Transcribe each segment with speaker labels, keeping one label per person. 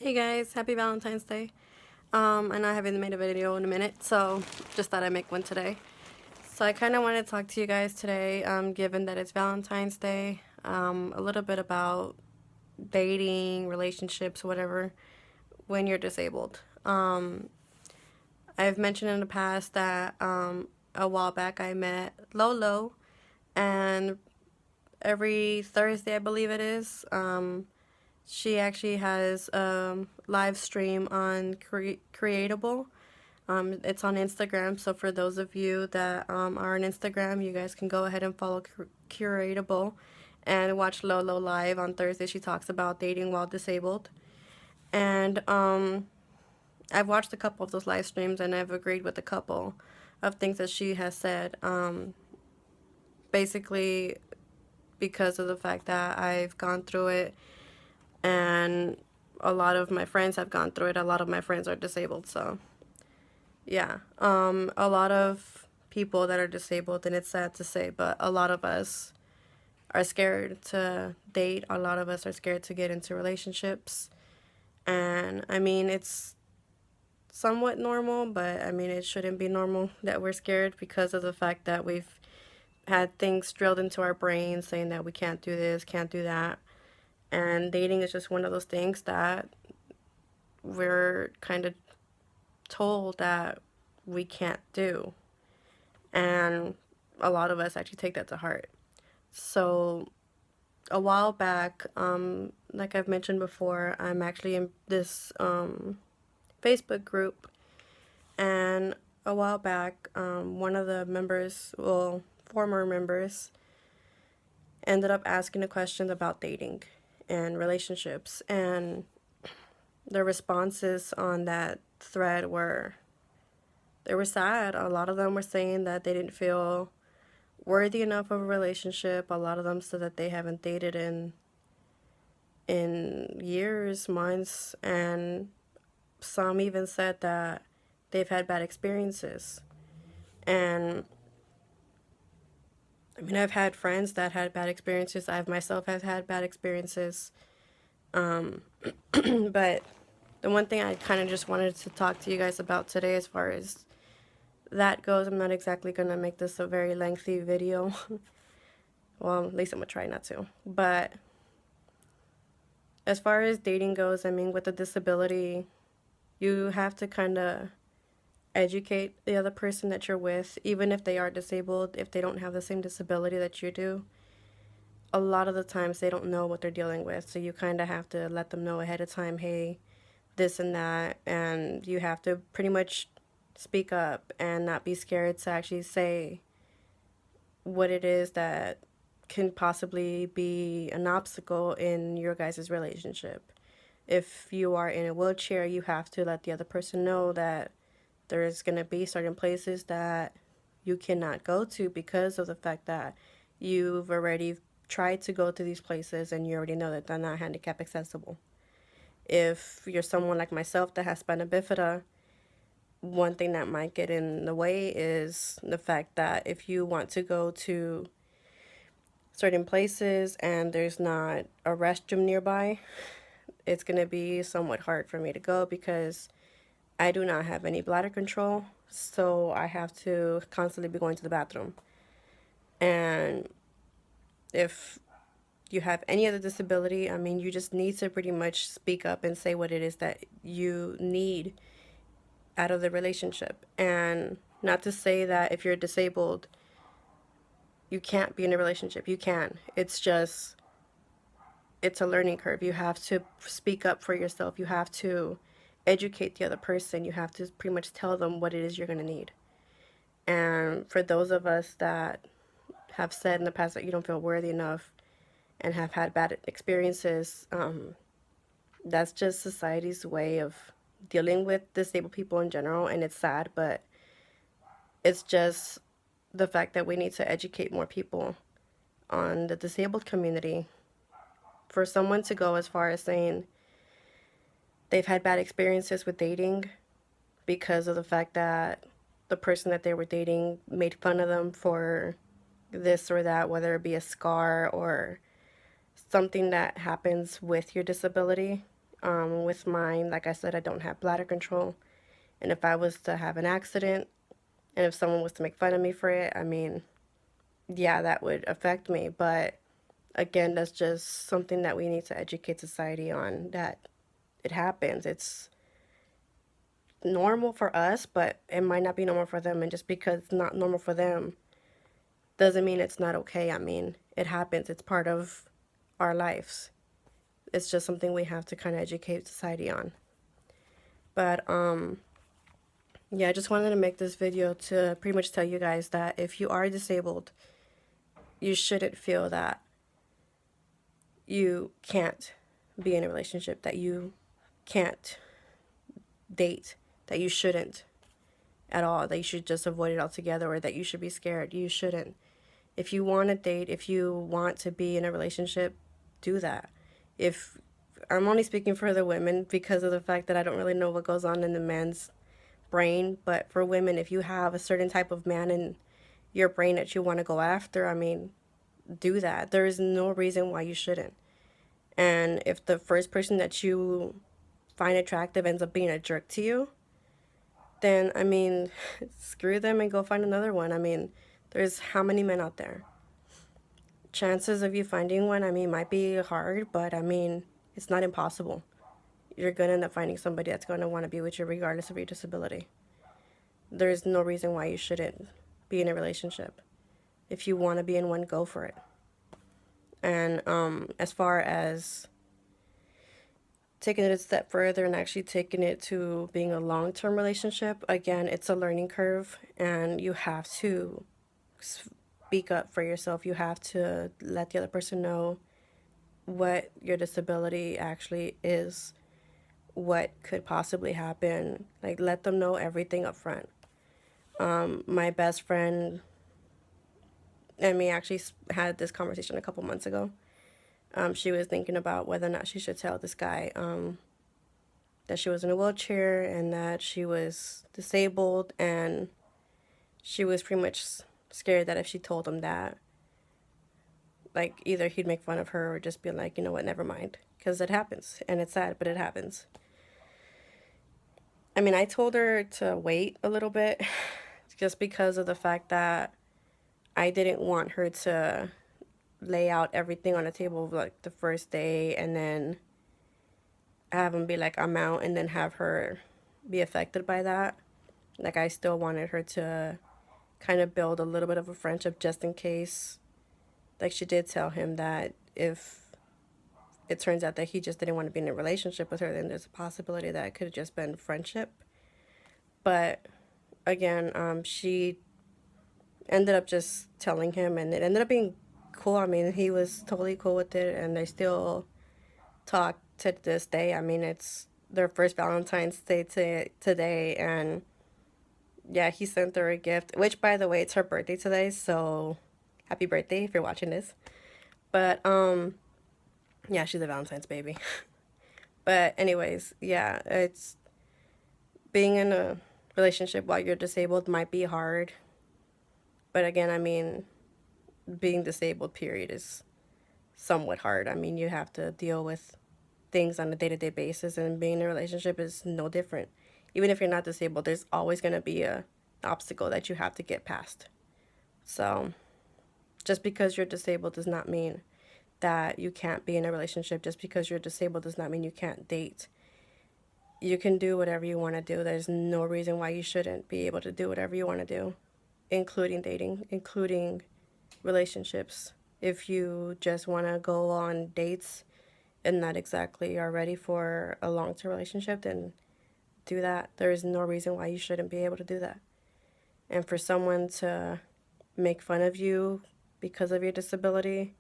Speaker 1: Hey guys, happy Valentine's Day. And I haven't made a video in a minute, so just thought I'd make one today. So I kind of want to talk to you guys today, given that it's Valentine's Day, a little bit about dating, relationships, whatever, when you're disabled. I've mentioned in the past that a while back I met Lolo, and every Thursday, I believe it is, she actually has a live stream on Creatable. It's on Instagram, so for those of you that are on Instagram, you guys can go ahead and follow Curatable and watch Lolo live on Thursday. She talks about dating while disabled. And I've watched a couple of those live streams and I've agreed with a couple of things that she has said. Basically, because of the fact that I've gone through it and a lot of my friends have gone through it. A lot of my friends are disabled, so yeah. A lot of people that are disabled, and it's sad to say, but a lot of us are scared to date. A lot of us are scared to get into relationships. And I mean, it's somewhat normal, but I mean, it shouldn't be normal that we're scared because of the fact that we've had things drilled into our brains saying that we can't do this, can't do that. And dating is just one of those things that we're kind of told that we can't do. And a lot of us actually take that to heart. So a while back, like I've mentioned before, I'm actually in this Facebook group. And a while back, one of the members, well, former members, ended up asking a question about dating and relationships. And the responses on that thread were, they were sad. A lot of them were saying that they didn't feel worthy enough of a relationship. A lot of them said that they haven't dated in years, months, and some even said that they've had bad experiences. And I mean, I've had friends that had bad experiences. I've myself have had bad experiences. But the one thing I kind of just wanted to talk to you guys about today, as far as that goes, I'm not exactly going to make this a very lengthy video. Well, at least I'm going to try not to. But as far as dating goes, I mean, with a disability, you have to kind of educate the other person that you're with, even if they are disabled, if they don't have the same disability that you do. A lot of the times they don't know what they're dealing with, so you kind of have to let them know ahead of time, hey, this and that, and you have to pretty much speak up and not be scared to actually say what it is that can possibly be an obstacle in your guys' relationship. If you are in a wheelchair, you have to let the other person know that there's going to be certain places that you cannot go to because of the fact that you've already tried to go to these places and you already know that they're not handicap accessible. If you're someone like myself that has spina bifida, one thing that might get in the way is the fact that if you want to go to certain places and there's not a restroom nearby, it's going to be somewhat hard for me to go because I do not have any bladder control, so I have to constantly be going to the bathroom. And if you have any other disability, I mean, you just need to pretty much speak up and say what it is that you need out of the relationship. And not to say that if you're disabled, you can't be in a relationship. You can. It's just, it's a learning curve. You have to speak up for yourself. You have to educate the other person. You have to pretty much tell them what it is you're going to need. And for those of us that have said in the past that you don't feel worthy enough and have had bad experiences, that's just society's way of dealing with disabled people in general, and it's sad, but it's just the fact that we need to educate more people on the disabled community. For someone to go as far as saying they've had bad experiences with dating because of the fact that the person that they were dating made fun of them for this or that, whether it be a scar or something that happens with your disability, With mine, like I said, I don't have bladder control. And if I was to have an accident and if someone was to make fun of me for it, I mean, yeah, that would affect me. But again, that's just something that we need to educate society on, that it happens. It's normal for us, but it might not be normal for them. And just because it's not normal for them doesn't mean it's not okay. I mean, it happens. It's part of our lives. It's just something we have to kind of educate society on. But yeah, I just wanted to make this video to pretty much tell you guys that if you are disabled, you shouldn't feel that you can't be in a relationship, that you can't date, that you shouldn't at all, that you should just avoid it altogether, or that you should be scared. You shouldn't. If you want to date, if you want to be in a relationship, do that. If I'm only speaking for the women because of the fact that I don't really know what goes on in the man's brain, but for women, if you have a certain type of man in your brain that you want to go after, I mean, do that. There is no reason why you shouldn't. And if the first person that you find attractive ends up being a jerk to you, then I mean, screw them and go find another one. I mean, there's how many men out there? Chances of you finding one, I mean, might be hard, but I mean, it's not impossible. You're going to end up finding somebody that's going to want to be with you regardless of your disability. There's no reason why you shouldn't be in a relationship. If you want to be in one, go for it. And as far as taking it a step further and actually taking it to being a long-term relationship, again, it's a learning curve, and you have to speak up for yourself. You have to let the other person know what your disability actually is, what could possibly happen. Like, let them know everything up front. My best friend and me actually had this conversation a couple months ago. She was thinking about whether or not she should tell this guy that she was in a wheelchair and that she was disabled, and she was pretty much scared that if she told him that, like, either he'd make fun of her or just be like, you know what, never mind, because it happens, and it's sad, but it happens. I mean, I told her to wait a little bit just because of the fact that I didn't want her to lay out everything on the table like the first day and then have him be like, I'm out, and then have her be affected by that. Like, I still wanted her to kind of build a little bit of a friendship just in case. Like, she did tell him that if it turns out that he just didn't want to be in a relationship with her, then there's a possibility that it could have just been friendship. But again, she ended up just telling him, and it ended up being cool. I mean, he was totally cool with it, and they still talk to this day. I mean, it's their first Valentine's Day today, and yeah, he sent her a gift, which, by the way, it's her birthday today, so happy birthday if you're watching this. But yeah, she's a Valentine's baby. But anyways, yeah, it's being in a relationship while you're disabled might be hard. But again, I mean, being disabled, period, is somewhat hard. I mean, you have to deal with things on a day-to-day basis, and being in a relationship is no different. Even if you're not disabled, there's always going to be a obstacle that you have to get past. So just because you're disabled does not mean that you can't be in a relationship. Just because you're disabled does not mean you can't date. You can do whatever you want to do. There's no reason why you shouldn't be able to do whatever you want to do, including dating, including relationships. If you just want to go on dates and not exactly are ready for a long-term relationship, then do that. There is no reason why you shouldn't be able to do that. And for someone to make fun of you because of your disability,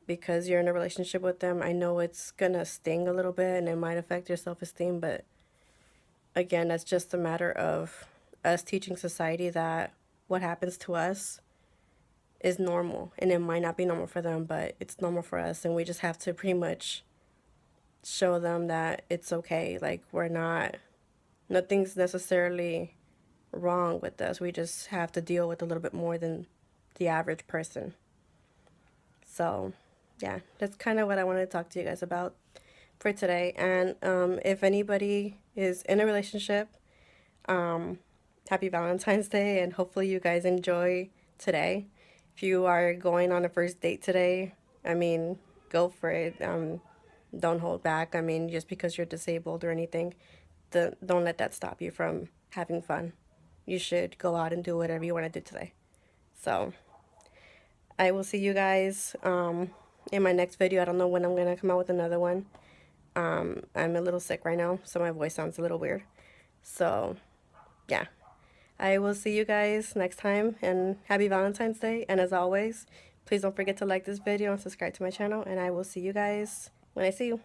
Speaker 1: because you're in a relationship with them, I know it's gonna sting a little bit and it might affect your self-esteem, but again, that's just a matter of us teaching society that what happens to us is normal, and it might not be normal for them, but it's normal for us, and we just have to pretty much show them that it's okay. Like, nothing's necessarily wrong with us. We just have to deal with a little bit more than the average person. So yeah, that's kind of what I wanted to talk to you guys about. for today. And if anybody is in a relationship, um, happy Valentine's Day, and hopefully you guys enjoy today. If you are going on a first date today, I mean, go for it. Don't hold back. I mean, just because you're disabled or anything, don't let that stop you from having fun. You should go out and do whatever you want to do today. So, I will see you guys in my next video. I don't know when I'm going to come out with another one. I'm a little sick right now, so my voice sounds a little weird. So, yeah. I will see you guys next time, and happy Valentine's Day. And as always, please don't forget to like this video and subscribe to my channel, and I will see you guys when I see you.